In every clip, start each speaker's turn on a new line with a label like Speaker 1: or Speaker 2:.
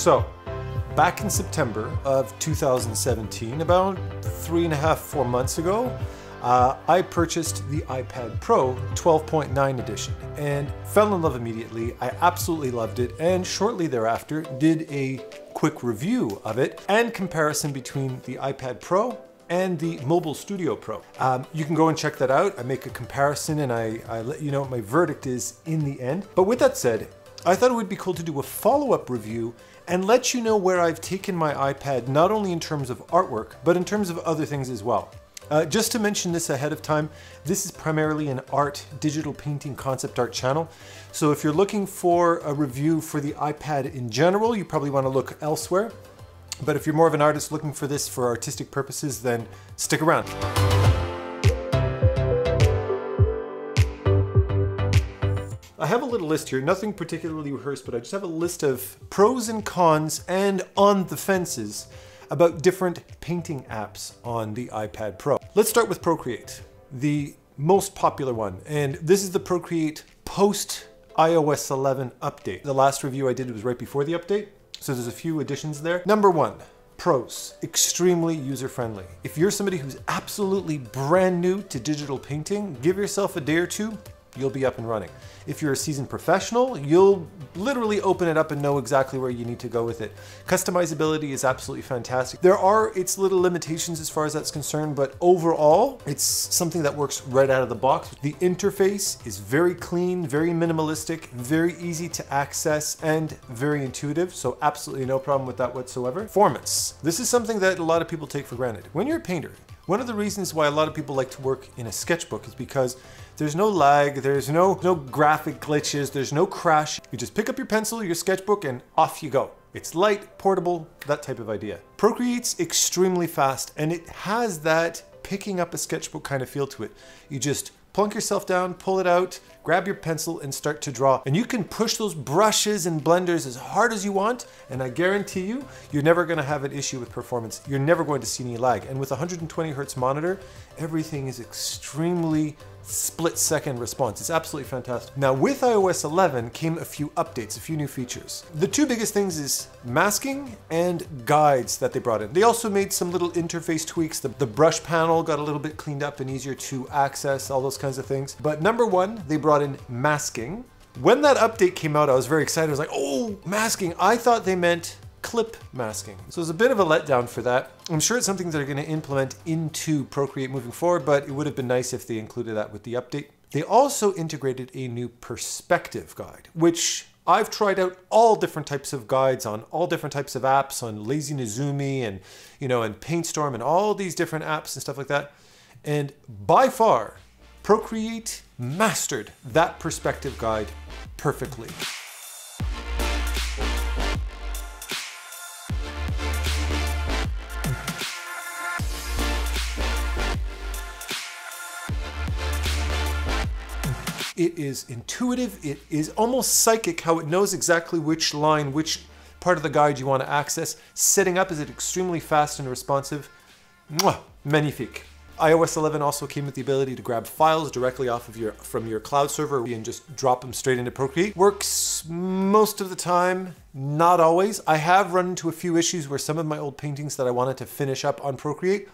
Speaker 1: So, back in September of 2017, about 3.5, 4 months ago, I purchased the iPad Pro 12.9 edition and fell in love immediately. I absolutely loved it, and shortly thereafter did a quick review of it and comparison between the iPad Pro and the Mobile Studio Pro. You can go and check that out. I make a comparison and I let you know what my verdict is in the end. But with that said, I thought it would be cool to do a follow-up review and let you know where I've taken my iPad, not only in terms of artwork, but in terms of other things as well. Just to mention this ahead of time, this is primarily an art, digital painting concept art channel. So if you're looking for a review for the iPad in general, you probably want to look elsewhere. But if you're more of an artist looking for this for artistic purposes, then stick around. I have a little list here, nothing particularly rehearsed, but I just have a list of pros and cons and on the fences about different painting apps on the iPad Pro. Let's start with Procreate, the most popular one. And this is the Procreate post iOS 11 update. The last review I did was right before the update, so there's a few additions there. Number one, pros, extremely user-friendly. If you're somebody who's absolutely brand new to digital painting, give yourself a day or two, you'll be up and running. If you're a seasoned professional, you'll literally open it up and know exactly where you need to go with it. Customizability is absolutely fantastic. There are its little limitations as far as that's concerned, but overall, it's something that works right out of the box. The interface is very clean, very minimalistic, very easy to access, and very intuitive, so absolutely no problem with that whatsoever. Performance. This is something that a lot of people take for granted. When you're a painter, one of the reasons why a lot of people like to work in a sketchbook is because there's no lag, there's no graphic glitches, there's no crash. You just pick up your pencil, your sketchbook, and off you go. It's light, portable, that type of idea. Procreate's extremely fast, and it has that picking up a sketchbook kind of feel to it. You just plunk yourself down, pull it out, grab your pencil and start to draw. And you can push those brushes and blenders as hard as you want, and I guarantee you, you're never gonna have an issue with performance. You're never going to see any lag. And with a 120 Hertz monitor, everything is extremely split-second response. It's absolutely fantastic. Now with iOS 11 came a few updates, a few new features. The two biggest things is masking and guides that they brought in. They also made some little interface tweaks. The brush panel got a little bit cleaned up and easier to access, all those kinds of things. But number one, they brought in masking. When that update came out, I was very excited. I was like, oh, masking. I thought they meant clip masking. So it's a bit of a letdown for that. I'm sure it's something they're going to implement into Procreate moving forward, but it would have been nice if they included that with the update. They also integrated a new perspective guide, which I've tried out all different types of guides on all different types of apps on Lazy Nizumi and, and PaintStorm and all these different apps and stuff like that. And by far, Procreate mastered that perspective guide perfectly. It is intuitive, it is almost psychic how it knows exactly which line, which part of the guide you want to access. Setting up is it extremely fast and responsive. Mwah, magnifique. iOS 11 also came with the ability to grab files directly off of from your cloud server and just drop them straight into Procreate. Works most of the time, not always. I have run into a few issues where some of my old paintings that I wanted to finish up on Procreate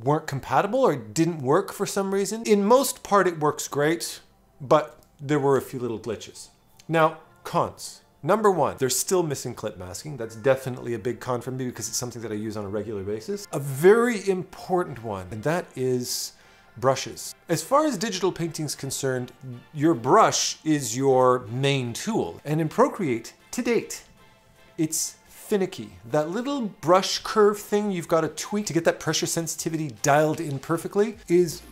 Speaker 1: weren't compatible or didn't work for some reason. In most part, it works great, but there were a few little glitches. Now, cons. Number one, they're still missing clip masking. That's definitely a big con for me because it's something that I use on a regular basis. A very important one, and that is brushes. As far as digital painting is concerned, your brush is your main tool. And in Procreate, to date, it's finicky. That little brush curve thing you've got to tweak to get that pressure sensitivity dialed in perfectly is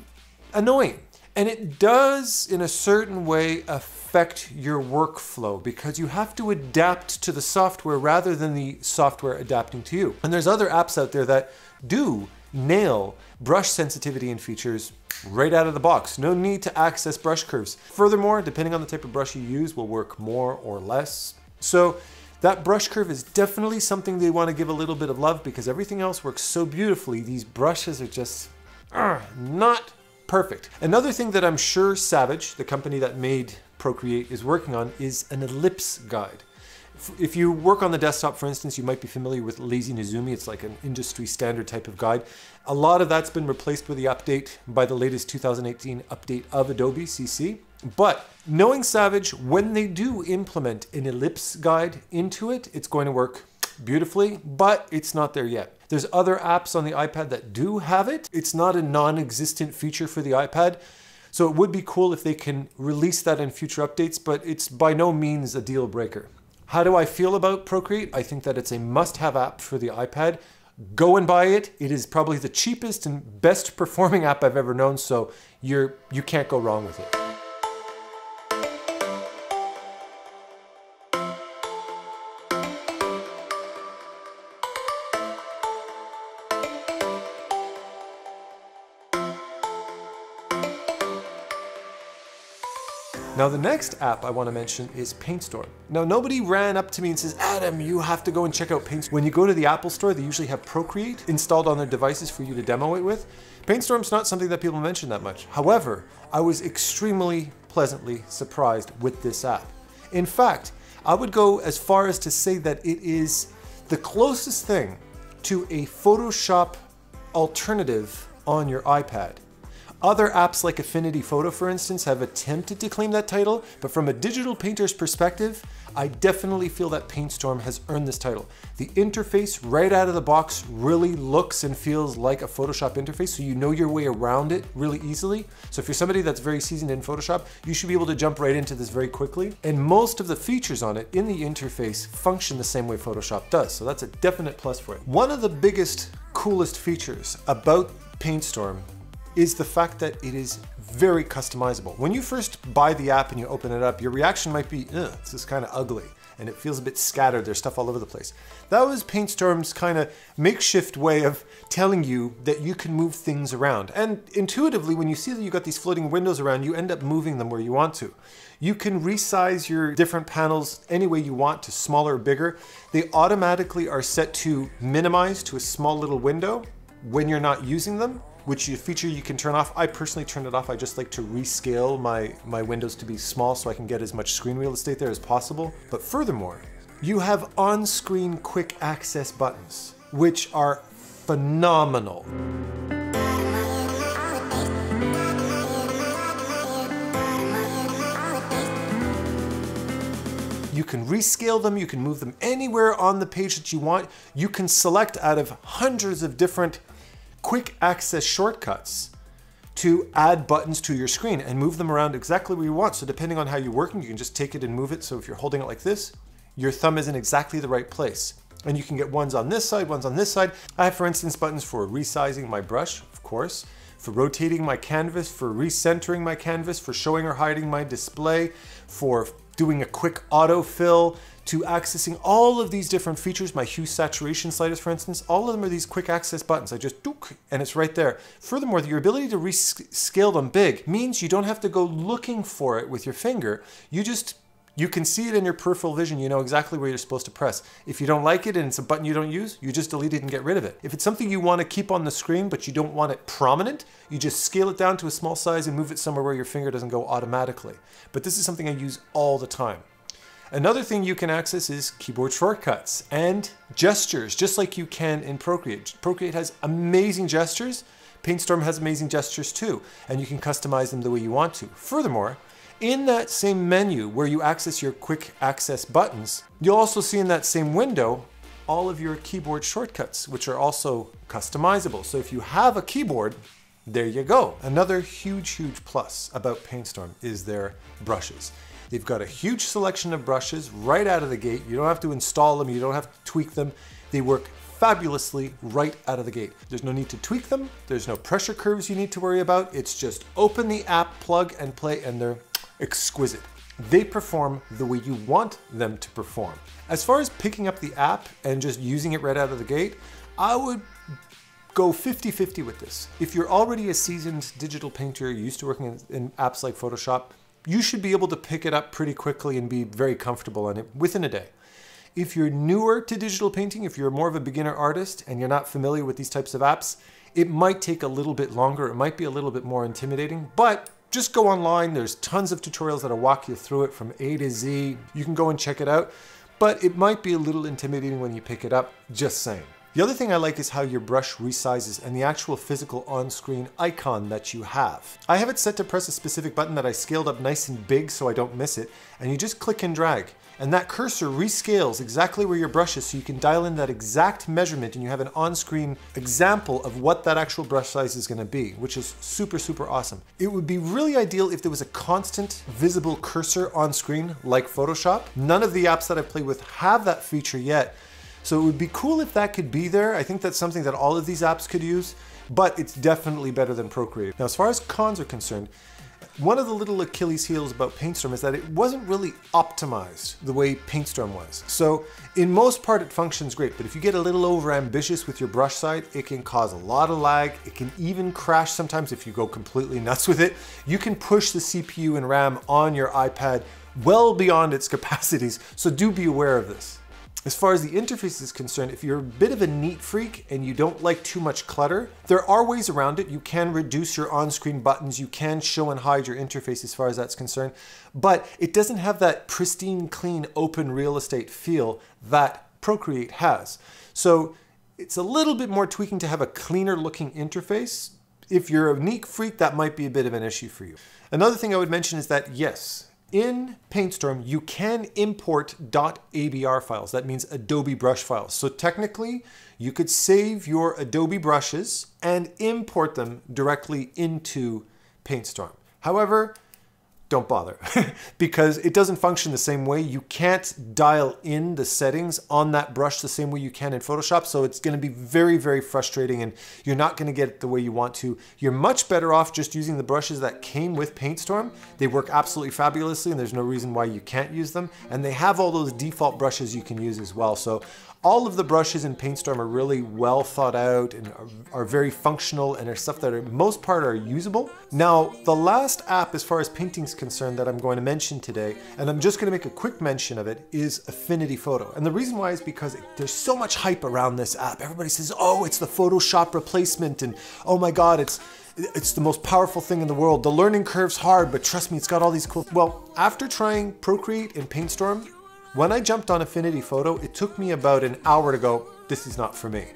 Speaker 1: annoying. And it does, in a certain way, affect your workflow because you have to adapt to the software rather than the software adapting to you. And there's other apps out there that do nail brush sensitivity and features right out of the box. No need to access brush curves. Furthermore, depending on the type of brush you use, will work more or less. So that brush curve is definitely something they want to give a little bit of love because everything else works so beautifully. These brushes are just not perfect. Another thing that I'm sure Savage, the company that made Procreate, is working on is an ellipse guide. If you work on the desktop, for instance, you might be familiar with Lazy Nezumi. It's like an industry standard type of guide. A lot of that's been replaced with the update by the latest 2018 update of Adobe CC. But knowing Savage, when they do implement an ellipse guide into it, it's going to work beautifully, but it's not there yet. There's other apps on the iPad that do have it. It's not a non-existent feature for the iPad. So it would be cool if they can release that in future updates, but it's by no means a deal breaker. How do I feel about Procreate? I think that it's a must-have app for the iPad. Go and buy it. It is probably the cheapest and best performing app I've ever known, so you can't go wrong with it. Now the next app I want to mention is PaintStorm. Now nobody ran up to me and says, Adam, you have to go and check out PaintStorm. When you go to the Apple Store, they usually have Procreate installed on their devices for you to demo it with. PaintStorm's not something that people mention that much. However, I was extremely pleasantly surprised with this app. In fact, I would go as far as to say that it is the closest thing to a Photoshop alternative on your iPad. Other apps like Affinity Photo, for instance, have attempted to claim that title, but from a digital painter's perspective, I definitely feel that PaintStorm has earned this title. The interface right out of the box really looks and feels like a Photoshop interface, so you know your way around it really easily. So if you're somebody that's very seasoned in Photoshop, you should be able to jump right into this very quickly. And most of the features on it in the interface function the same way Photoshop does, so that's a definite plus for it. One of the biggest, coolest features about PaintStorm is the fact that it is very customizable. When you first buy the app and you open it up, your reaction might be, this is kind of ugly and it feels a bit scattered. There's stuff all over the place. That was PaintStorm's kind of makeshift way of telling you that you can move things around. And intuitively, when you see that you got these floating windows around, you end up moving them where you want to. You can resize your different panels any way you want, to smaller or bigger. They automatically are set to minimize to a small little window when you're not using them, which is a feature you can turn off. I personally turn it off. I just like to rescale my windows to be small so I can get as much screen real estate there as possible. But furthermore, you have on-screen quick access buttons, which are phenomenal. You can rescale them, you can move them anywhere on the page that you want. You can select out of hundreds of different quick access shortcuts to add buttons to your screen and move them around exactly where you want. So depending on how you're working, you can just take it and move it. So if you're holding it like this, your thumb is in exactly the right place. And you can get ones on this side, ones on this side. I have, for instance, buttons for resizing my brush, of course, for rotating my canvas, for recentering my canvas, for showing or hiding my display, for doing a quick autofill, to accessing all of these different features. My hue saturation sliders, for instance, all of them are these quick access buttons. I just dook, and it's right there. Furthermore, your ability to rescale them big means you don't have to go looking for it with your finger. You can see it in your peripheral vision. You know exactly where you're supposed to press. If you don't like it and it's a button you don't use, you just delete it and get rid of it. If it's something you want to keep on the screen, but you don't want it prominent, you just scale it down to a small size and move it somewhere where your finger doesn't go automatically. But this is something I use all the time. Another thing you can access is keyboard shortcuts and gestures, just like you can in Procreate. Procreate has amazing gestures. PaintStorm has amazing gestures too, and you can customize them the way you want to. Furthermore, in that same menu where you access your quick access buttons, you'll also see in that same window all of your keyboard shortcuts, which are also customizable. So if you have a keyboard, there you go. Another huge plus about PaintStorm is their brushes. They've got a huge selection of brushes right out of the gate. You don't have to install them, you don't have to tweak them. They work fabulously right out of the gate. There's no need to tweak them. There's no pressure curves you need to worry about. It's just open the app, plug and play, and they're exquisite. They perform the way you want them to perform. As far as picking up the app and just using it right out of the gate, I would go 50-50 with this. If you're already a seasoned digital painter, used to working in apps like Photoshop, you should be able to pick it up pretty quickly and be very comfortable on it within a day. If you're newer to digital painting, if you're more of a beginner artist and you're not familiar with these types of apps, it might take a little bit longer. It might be a little bit more intimidating, but just go online. There's tons of tutorials that'll walk you through it from A to Z. You can go and check it out. but it might be a little intimidating when you pick it up, just saying. The other thing I like is how your brush resizes and the actual physical on-screen icon that you have. I have it set to press a specific button that I scaled up nice and big so I don't miss it, and you just click and drag. And that cursor rescales exactly where your brush is so you can dial in that exact measurement and you have an on-screen example of what that actual brush size is gonna be, which is super, super awesome. It would be really ideal if there was a constant visible cursor on screen like Photoshop. None of the apps that I've played with have that feature yet. So it would be cool if that could be there. I think that's something that all of these apps could use, but it's definitely better than Procreate. Now, as far as cons are concerned, one of the little Achilles heels about PaintStorm is that it wasn't really optimized the way PaintStorm was. So in most part it functions great, but if you get a little over ambitious with your brush side, it can cause a lot of lag. It can even crash sometimes if you go completely nuts with it. You can push the CPU and RAM on your iPad well beyond its capacities, so do be aware of this. As far as the interface is concerned, if you're a bit of a neat freak and you don't like too much clutter, there are ways around it. You can reduce your on-screen buttons, you can show and hide your interface as far as that's concerned, but it doesn't have that pristine, clean, open real estate feel that Procreate has. So it's a little bit more tweaking to have a cleaner looking interface. If you're a neat freak, that might be a bit of an issue for you. Another thing I would mention is that yes, in PaintStorm, you can import .abr files. That means Adobe brush files. So technically, you could save your Adobe brushes and import them directly into PaintStorm. However, don't bother because it doesn't function the same way. You can't dial in the settings on that brush the same way you can in Photoshop. So it's going to be very, very frustrating and you're not going to get it the way you want to. You're much better off just using the brushes that came with PaintStorm. They work absolutely fabulously and there's no reason why you can't use them. And they have all those default brushes you can use as well. So all of the brushes in PaintStorm are really well thought out and are very functional and are stuff that are most part are usable. Now, the last app as far as painting is concerned that I'm going to mention today, and I'm just going to make a quick mention of it, is Affinity Photo. And the reason why is because there's so much hype around this app. Everybody says, oh, it's the Photoshop replacement and oh my God, it's the most powerful thing in the world. The learning curve's hard, but trust me, it's got all these cool... Well, after trying Procreate and PaintStorm, when I jumped on Affinity Photo, it took me about an hour to go, this is not for me.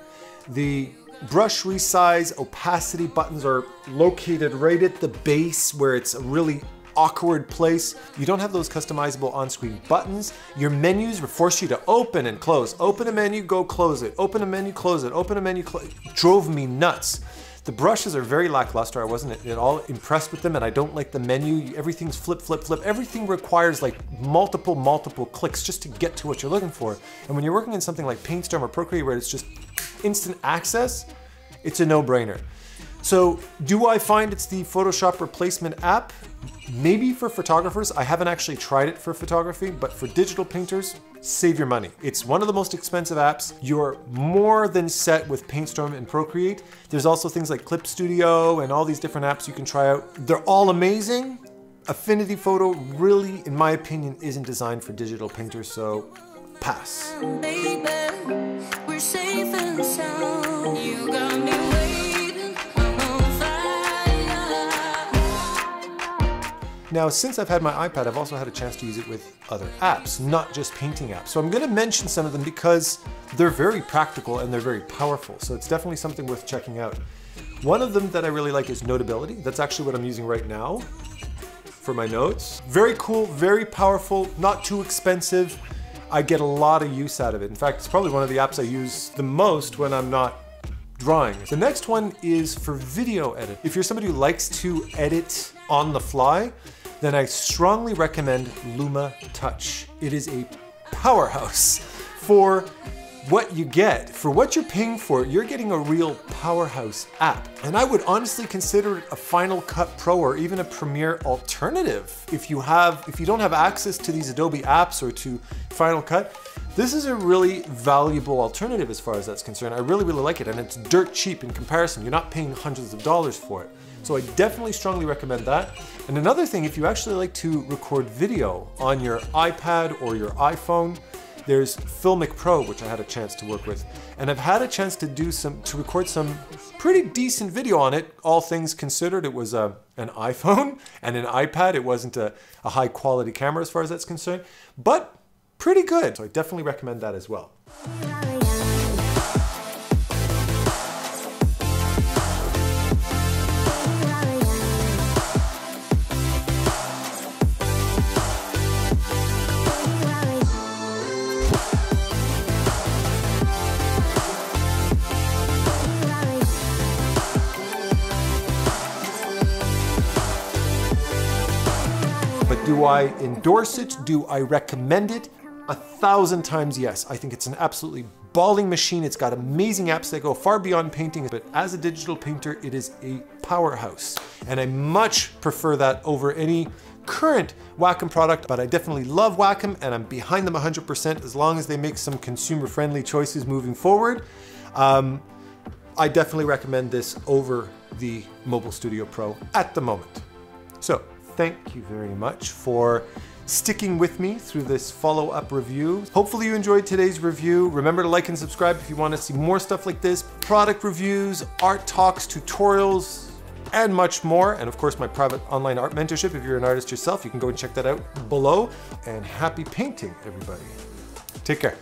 Speaker 1: The brush resize, opacity buttons are located right at the base where it's a really awkward place. You don't have those customizable on-screen buttons. Your menus force you to open and close. Open a menu, go close it. Open a menu, close it. Open a menu, close it. Drove me nuts. The brushes are very lackluster. I wasn't at all impressed with them and I don't like the menu. Everything's flip, flip, flip. Everything requires like multiple clicks just to get to what you're looking for. And when you're working in something like PaintStorm or Procreate where it's just instant access, it's a no-brainer. So do I find it's the Photoshop replacement app? Maybe for photographers. I haven't actually tried it for photography, but for digital painters, save your money. It's one of the most expensive apps. You're more than set with PaintStorm and Procreate. There's also things like Clip Studio and all these different apps you can try out. They're all amazing. Affinity Photo really, in my opinion, isn't designed for digital painters, so pass. Baby, we're safe and sound. You got me waiting, I'm on fire. Now, since I've had my iPad, I've also had a chance to use it with other apps, not just painting apps. So I'm going to mention some of them because they're very practical and they're very powerful. So it's definitely something worth checking out. One of them that I really like is Notability. That's actually what I'm using right now for my notes. Very cool, very powerful, not too expensive. I get a lot of use out of it. In fact, it's probably one of the apps I use the most when I'm not drawing. The next one is for video edit. If you're somebody who likes to edit on the fly, then I strongly recommend Luma Touch. It is a powerhouse for what you get. For what you're paying for, you're getting a real powerhouse app. And I would honestly consider it a Final Cut Pro or even a Premiere alternative. If you don't have access to these Adobe apps or to Final Cut, this is a really valuable alternative as far as that's concerned. I really, really like it, and it's dirt cheap in comparison. You're not paying hundreds of dollars for it. So I definitely strongly recommend that. And another thing, if you actually like to record video on your iPad or your iPhone, there's Filmic Pro, which I had a chance to work with. And I've had a chance to record some pretty decent video on it, all things considered. It was an iPhone and an iPad. It wasn't a high quality camera as far as that's concerned, but pretty good. So I definitely recommend that as well. But do I endorse it? Do I recommend it? 1,000 times yes. I think it's an absolutely balling machine. It's got amazing apps that go far beyond painting, but as a digital painter, it is a powerhouse. And I much prefer that over any current Wacom product, but I definitely love Wacom and I'm behind them 100% as long as they make some consumer-friendly choices moving forward. I definitely recommend this over the Mobile Studio Pro at the moment. So, thank you very much for sticking with me through this follow-up review. Hopefully you enjoyed today's review. Remember to like and subscribe if you want to see more stuff like this, product reviews, art talks, tutorials, and much more. And of course, my private online art mentorship. If you're an artist yourself, you can go and check that out below. And happy painting, everybody. Take care.